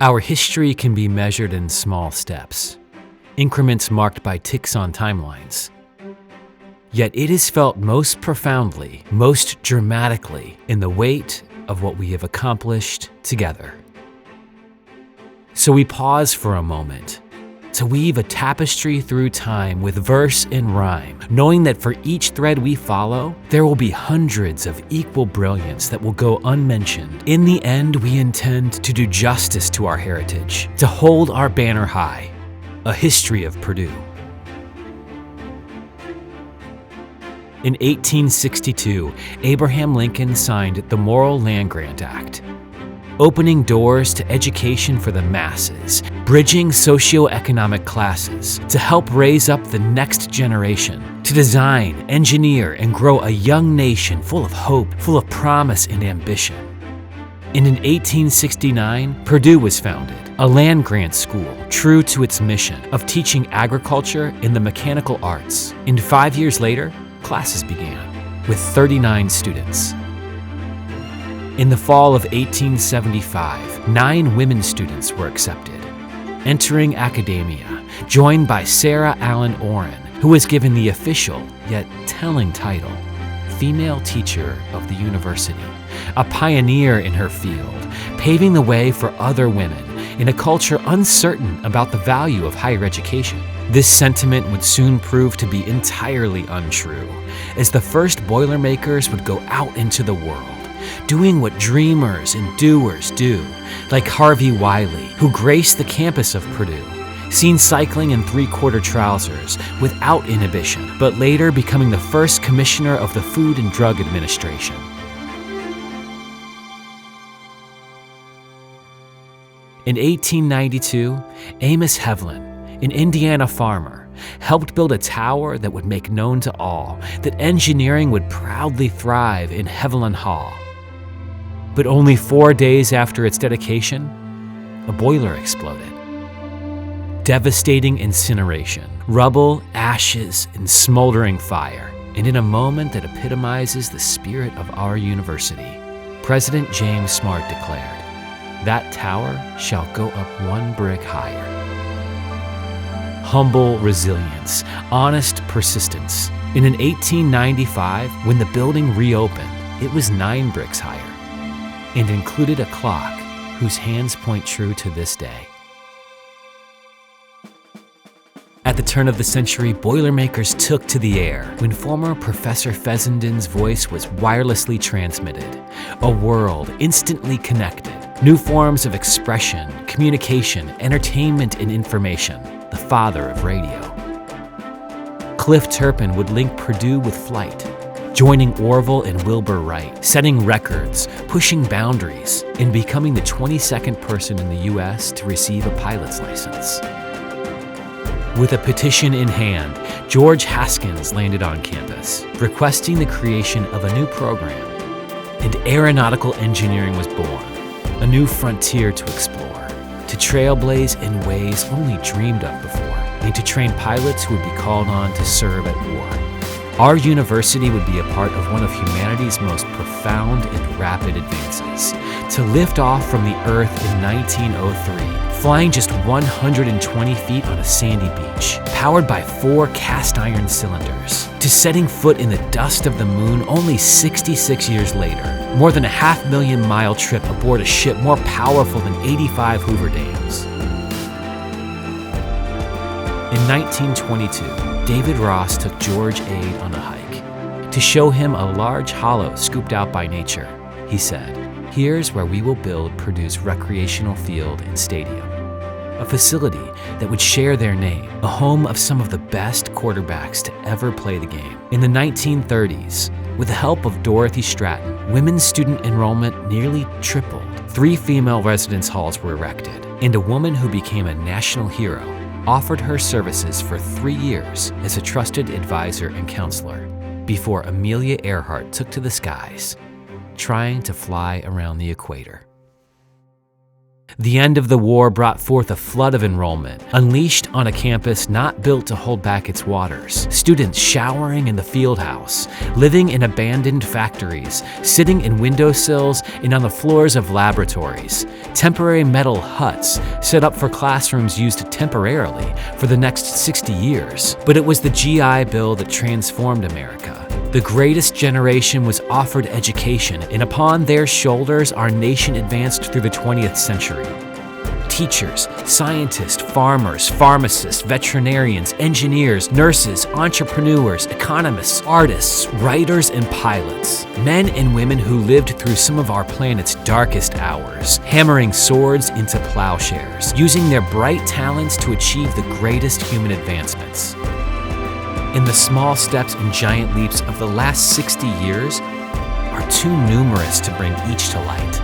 Our history can be measured in small steps, increments marked by ticks on timelines. Yet it is felt most profoundly, most dramatically, in the weight of what we have accomplished together. So we pause for a moment to weave a tapestry through time with verse and rhyme, knowing that for each thread we follow, there will be hundreds of equal brilliance that will go unmentioned. In the end, we intend to do justice to our heritage, to hold our banner high, a history of Purdue. In 1862, Abraham Lincoln signed the Morrill Land Grant Act, opening doors to education for the masses, bridging socioeconomic classes to help raise up the next generation, to design, engineer, and grow a young nation full of hope, full of promise and ambition. And in 1869, Purdue was founded, a land-grant school true to its mission of teaching agriculture and the mechanical arts. And 5 years later, classes began, with 39 students. In the fall of 1875, 9 women students were accepted, entering academia, joined by Sarah Allen Oren, who was given the official, yet telling title, Female Teacher of the University, a pioneer in her field, paving the way for other women in a culture uncertain about the value of higher education. This sentiment would soon prove to be entirely untrue, as the first Boilermakers would go out into the world, doing what dreamers and doers do, like Harvey Wiley, who graced the campus of Purdue, seen cycling in three-quarter trousers without inhibition, but later becoming the first commissioner of the Food and Drug Administration. In 1892, Amos Hevlin, an Indiana farmer, helped build a tower that would make known to all that engineering would proudly thrive in Hevlin Hall. But only 4 days after its dedication, a boiler exploded. Devastating incineration, rubble, ashes, and smoldering fire. And in a moment that epitomizes the spirit of our university, President James Smart declared, "That tower shall go up 1 brick higher." Humble resilience, honest persistence. And in 1895, when the building reopened, it was 9 bricks higher, and included a clock whose hands point true to this day. At the turn of the century, Boilermakers took to the air when former Professor Fessenden's voice was wirelessly transmitted. A world instantly connected. New forms of expression, communication, entertainment, and information. The father of radio. Cliff Turpin would link Purdue with flight, joining Orville and Wilbur Wright, setting records, pushing boundaries, and becoming the 22nd person in the U.S. to receive a pilot's license. With a petition in hand, George Haskins landed on campus, requesting the creation of a new program, and aeronautical engineering was born, a new frontier to explore, to trailblaze in ways only dreamed of before, and to train pilots who would be called on to serve at war. Our university would be a part of one of humanity's most profound and rapid advances, to lift off from the Earth in 1903, flying just 120 feet on a sandy beach, powered by 4 cast iron cylinders, to setting foot in the dust of the moon only 66 years later, more than a 500,000-mile trip aboard a ship more powerful than 85 Hoover Dams. In 1922, David Ross took George Ade on a hike. To show him a large hollow scooped out by nature, he said, "Here's where we will build Purdue's recreational field and stadium, a facility that would share their name, a home of some of the best quarterbacks to ever play the game." In the 1930s, with the help of Dorothy Stratton, women's student enrollment nearly tripled. 3 female residence halls were erected, and a woman who became a national hero offered her services for 3 years as a trusted advisor and counselor before Amelia Earhart took to the skies, trying to fly around the equator. The end of the war brought forth a flood of enrollment, unleashed on a campus not built to hold back its waters. Students showering in the field house, living in abandoned factories, sitting in windowsills and on the floors of laboratories. Temporary metal huts set up for classrooms used temporarily for the next 60 years. But it was the GI Bill that transformed America. The greatest generation was offered education, and upon their shoulders our nation advanced through the 20th century. Teachers, scientists, farmers, pharmacists, veterinarians, engineers, nurses, entrepreneurs, economists, artists, writers, and pilots. Men and women who lived through some of our planet's darkest hours, hammering swords into plowshares, using their bright talents to achieve the greatest human advancements. And the small steps and giant leaps of the last 60 years are too numerous to bring each to light.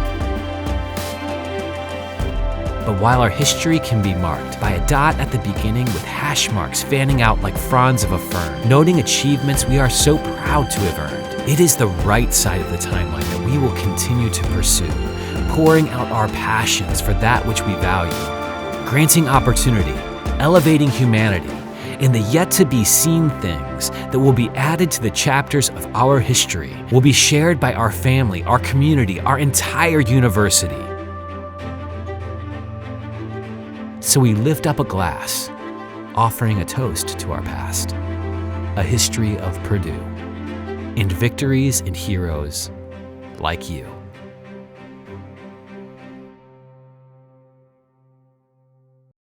But while our history can be marked by a dot at the beginning with hash marks fanning out like fronds of a fern, noting achievements we are so proud to have earned, it is the right side of the timeline that we will continue to pursue, pouring out our passions for that which we value, granting opportunity, elevating humanity, and the yet-to-be-seen things that will be added to the chapters of our history will be shared by our family, our community, our entire university. So we lift up a glass, offering a toast to our past, a history of Purdue, and victories and heroes like you.